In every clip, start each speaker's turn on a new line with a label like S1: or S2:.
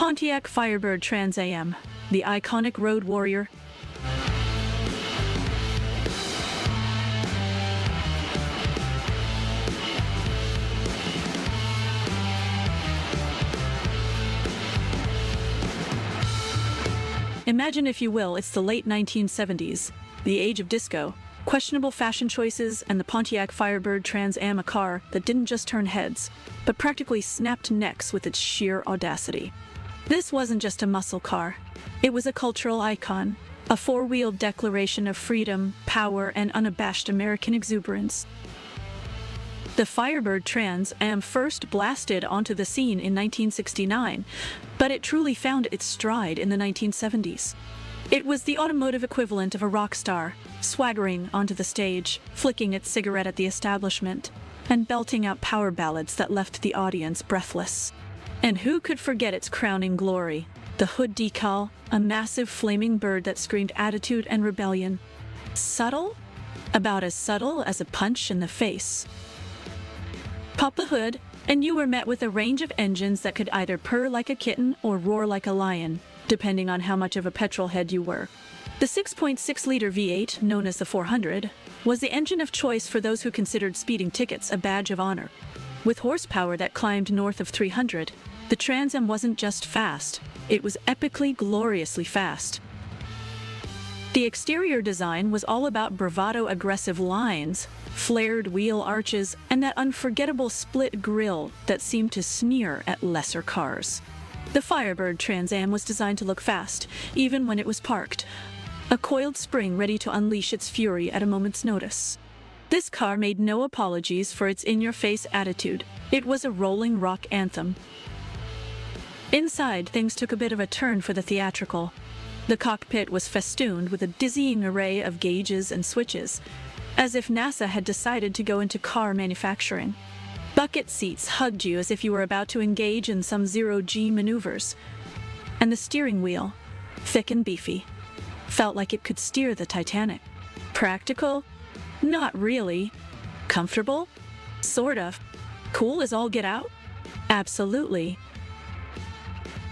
S1: Pontiac Firebird Trans Am, the iconic road warrior. Imagine, if you will, it's the late 1970s, the age of disco, questionable fashion choices, and the Pontiac Firebird Trans Am, a car that didn't just turn heads, but practically snapped necks with its sheer audacity. This wasn't just a muscle car. It was a cultural icon, a four-wheeled declaration of freedom, power, and unabashed American exuberance. The Firebird Trans Am first blasted onto the scene in 1969, but it truly found its stride in the 1970s. It was the automotive equivalent of a rock star, swaggering onto the stage, flicking its cigarette at the establishment, and belting out power ballads that left the audience breathless. And who could forget its crowning glory? The hood decal, a massive flaming bird that screamed attitude and rebellion. Subtle? About as subtle as a punch in the face. Pop the hood, and you were met with a range of engines that could either purr like a kitten or roar like a lion, depending on how much of a petrol head you were. The 6.6-liter V8, known as the 400, was the engine of choice for those who considered speeding tickets a badge of honor. With horsepower that climbed north of 300, the Trans Am wasn't just fast, it was epically, gloriously fast. The exterior design was all about bravado aggressive lines, flared wheel arches, and that unforgettable split grille that seemed to sneer at lesser cars. The Firebird Trans Am was designed to look fast, even when it was parked, a coiled spring ready to unleash its fury at a moment's notice. This car made no apologies for its in-your-face attitude. It was a rolling rock anthem. Inside, things took a bit of a turn for the theatrical. The cockpit was festooned with a dizzying array of gauges and switches, as if NASA had decided to go into car manufacturing. Bucket seats hugged you as if you were about to engage in some zero-G maneuvers. And the steering wheel, thick and beefy, felt like it could steer the Titanic. Practical? Not really. Comfortable? Sort of. Cool as all get out? Absolutely.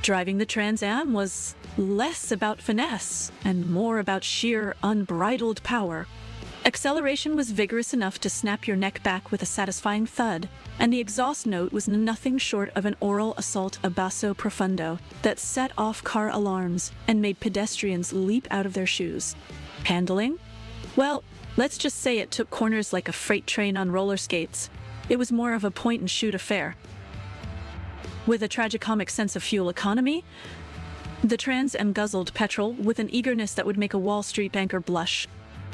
S1: Driving the Trans Am was less about finesse and more about sheer, unbridled power. Acceleration was vigorous enough to snap your neck back with a satisfying thud, and the exhaust note was nothing short of an oral assault a basso profundo that set off car alarms and made pedestrians leap out of their shoes. Handling? Well, let's just say it took corners like a freight train on roller skates. It was more of a point-and-shoot affair. With a tragicomic sense of fuel economy, the Trans Am guzzled petrol with an eagerness that would make a Wall Street banker blush.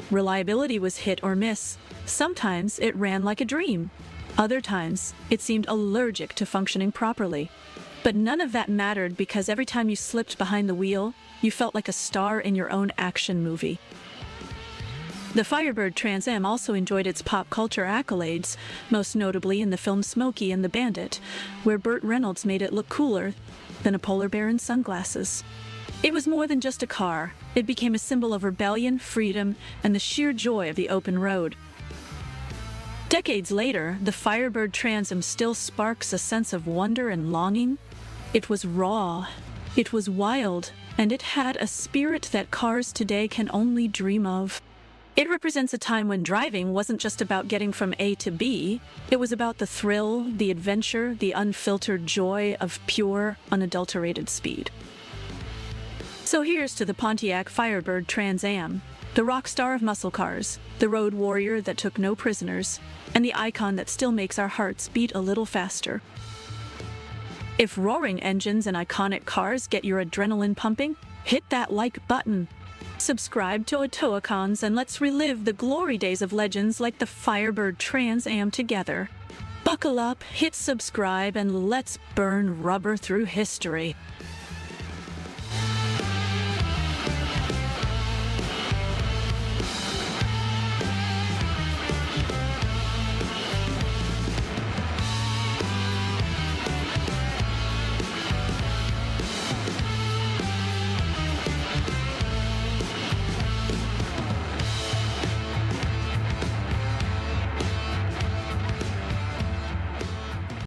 S1: Reliability was hit or miss. Sometimes it ran like a dream. Other times, it seemed allergic to functioning properly. But none of that mattered, because every time you slipped behind the wheel, you felt like a star in your own action movie. The Firebird Trans Am also enjoyed its pop culture accolades, most notably in the film Smokey and the Bandit, where Burt Reynolds made it look cooler than a polar bear in sunglasses. It was more than just a car. It became a symbol of rebellion, freedom, and the sheer joy of the open road. Decades later, the Firebird Trans Am still sparks a sense of wonder and longing. It was raw, it was wild, and it had a spirit that cars today can only dream of. It represents a time when driving wasn't just about getting from A to B. It was about the thrill, the adventure, the unfiltered joy of pure, unadulterated speed. So here's to the Pontiac Firebird Trans Am, the rock star of muscle cars, the road warrior that took no prisoners, and the icon that still makes our hearts beat a little faster. If roaring engines and iconic cars get your adrenaline pumping, hit that like button. Subscribe to Autoicons, and let's relive the glory days of legends like the Firebird Trans Am together. Buckle up, hit subscribe, and let's burn rubber through history.